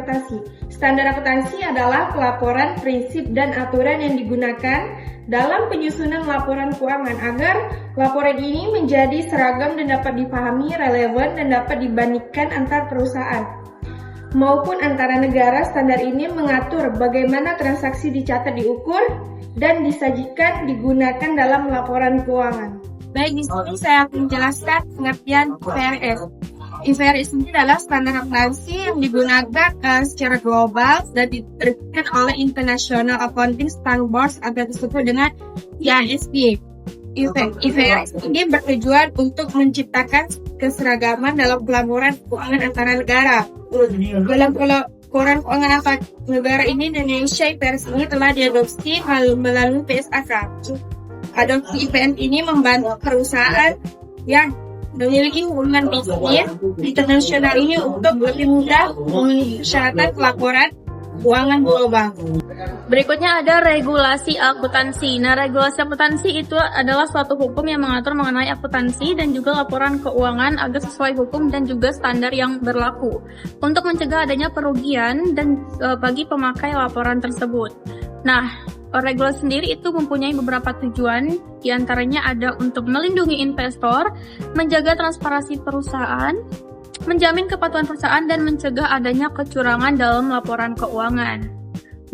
akuntansi. Standar akuntansi adalah pelaporan, prinsip, dan aturan yang digunakan dalam penyusunan laporan keuangan agar laporan ini menjadi seragam dan dapat dipahami, relevan, dan dapat dibandingkan antar perusahaan maupun antara negara. Standar ini mengatur bagaimana transaksi dicatat, diukur, dan disajikan digunakan dalam laporan keuangan. Baik, di sini saya akan menjelaskan pengertian IFRS. IFRS ini adalah standar akuntansi yang digunakan secara global dan diterbitkan oleh International Accounting Standards atau disebut dengan IASB. IFRS ini bertujuan untuk menciptakan keseragaman dalam pelaporan keuangan antara negara. Dalam laporan keuangan antar negara ini, Indonesia, IFRS ini telah diadopsi melalui PSAK. Adopsi IFRS ini membantu perusahaan yang memiliki hubungan bisnis internasional ini untuk lebih mudah memenuhi persyaratan pelaporan keuangan global. Berikutnya ada regulasi akuntansi. Nah, regulasi akuntansi itu adalah suatu hukum yang mengatur mengenai akuntansi dan juga laporan keuangan agar sesuai hukum dan juga standar yang berlaku untuk mencegah adanya perugian dan bagi pemakai laporan tersebut. Nah, regulasi sendiri itu mempunyai beberapa tujuan, diantaranya ada untuk melindungi investor, menjaga transparansi perusahaan, menjamin kepatuhan perusahaan, dan mencegah adanya kecurangan dalam laporan keuangan.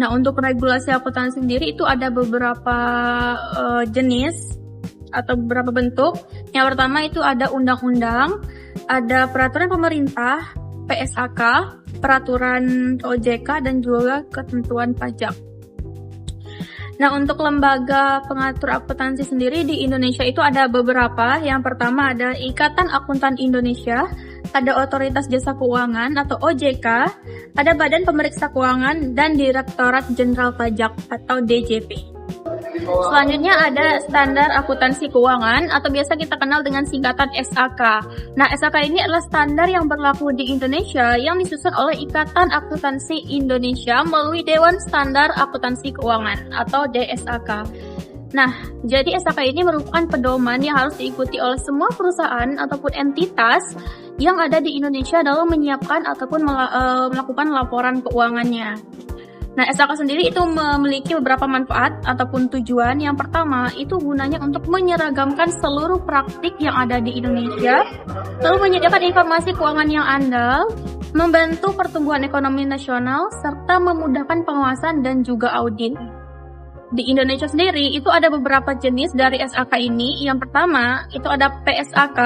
Nah, untuk regulasi akuntansi sendiri itu ada beberapa jenis atau beberapa bentuk. Yang pertama itu ada undang-undang, ada peraturan pemerintah, PSAK, peraturan OJK, dan juga ketentuan pajak. Nah, untuk lembaga pengatur akuntansi sendiri di Indonesia itu ada beberapa. Yang pertama ada Ikatan Akuntan Indonesia, ada Otoritas Jasa Keuangan atau OJK, ada Badan Pemeriksa Keuangan, dan Direktorat Jenderal Pajak atau DJP. Selanjutnya ada Standar Akuntansi Keuangan atau biasa kita kenal dengan singkatan SAK. Nah, SAK ini adalah standar yang berlaku di Indonesia yang disusun oleh Ikatan Akuntansi Indonesia melalui Dewan Standar Akuntansi Keuangan atau DSAK. Nah, jadi SAK ini merupakan pedoman yang harus diikuti oleh semua perusahaan ataupun entitas yang ada di Indonesia dalam menyiapkan ataupun melakukan laporan keuangannya. Nah, SAK sendiri itu memiliki beberapa manfaat ataupun tujuan. Yang pertama, itu gunanya untuk menyeragamkan seluruh praktik yang ada di Indonesia, lalu menyediakan informasi keuangan yang andal, membantu pertumbuhan ekonomi nasional, serta memudahkan pengawasan dan juga audit. Di Indonesia sendiri, itu ada beberapa jenis dari SAK ini. Yang pertama, itu ada PSAK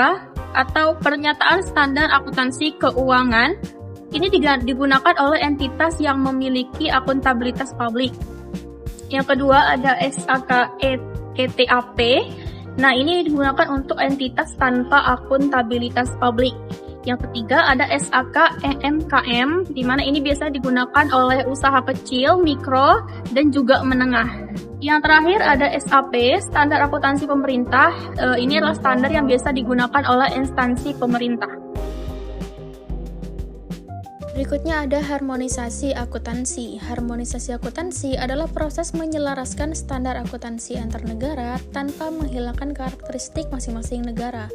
atau Pernyataan Standar Akuntansi Keuangan. Ini digunakan oleh entitas yang memiliki akuntabilitas publik. Yang kedua ada SAK ETAP. Nah, ini digunakan untuk entitas tanpa akuntabilitas publik. Yang ketiga ada SAK EMKM, di mana ini biasa digunakan oleh usaha kecil, mikro, dan juga menengah. Yang terakhir ada SAP, Standar Akuntansi Pemerintah. Ini adalah standar yang biasa digunakan oleh instansi pemerintah. Berikutnya ada harmonisasi akuntansi. Harmonisasi akuntansi adalah proses menyelaraskan standar akuntansi antar negara tanpa menghilangkan karakteristik masing-masing negara.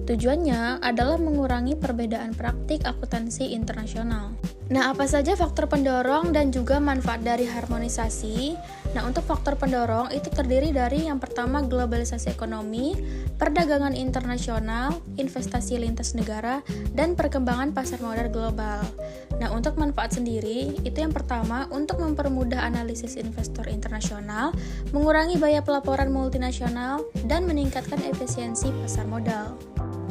Tujuannya adalah mengurangi perbedaan praktik akuntansi internasional. Nah, apa saja faktor pendorong dan juga manfaat dari harmonisasi? Nah, untuk faktor pendorong itu terdiri dari yang pertama globalisasi ekonomi, perdagangan internasional, investasi lintas negara, dan perkembangan pasar modal global. Nah, untuk manfaat sendiri, itu yang pertama untuk mempermudah analisis investor internasional, mengurangi biaya pelaporan multinasional, dan meningkatkan efisiensi pasar modal.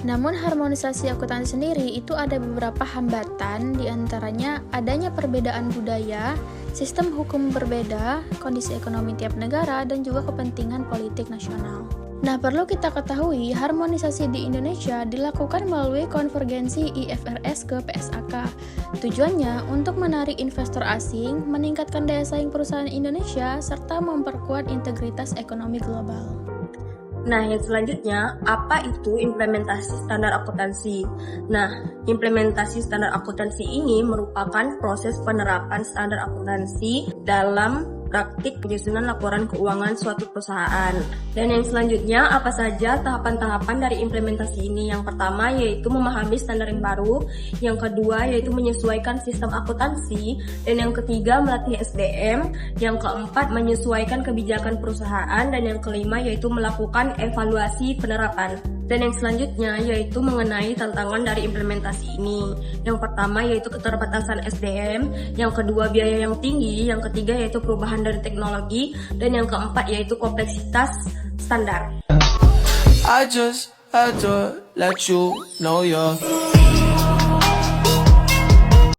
Namun harmonisasi akuntansi sendiri itu ada beberapa hambatan, diantaranya adanya perbedaan budaya, sistem hukum berbeda, kondisi ekonomi tiap negara, dan juga kepentingan politik nasional. Nah, perlu kita ketahui, harmonisasi di Indonesia dilakukan melalui konvergensi IFRS ke PSAK. Tujuannya untuk menarik investor asing, meningkatkan daya saing perusahaan Indonesia, serta memperkuat integritas ekonomi global. Nah, yang selanjutnya, apa itu implementasi standar akuntansi? Nah, implementasi standar akuntansi ini merupakan proses penerapan standar akuntansi dalam praktik penyusunan laporan keuangan suatu perusahaan. Dan yang selanjutnya, apa saja tahapan-tahapan dari implementasi ini? Yang pertama yaitu memahami standar yang baru, yang kedua yaitu menyesuaikan sistem akuntansi, dan yang ketiga melatih SDM, yang keempat menyesuaikan kebijakan perusahaan, dan yang kelima yaitu melakukan evaluasi penerapan. Dan yang selanjutnya yaitu mengenai tantangan dari implementasi ini. Yang pertama yaitu keterbatasan SDM, yang kedua biaya yang tinggi, yang ketiga yaitu perubahan dari teknologi, dan yang keempat yaitu kompleksitas standar. I just had to let you know you're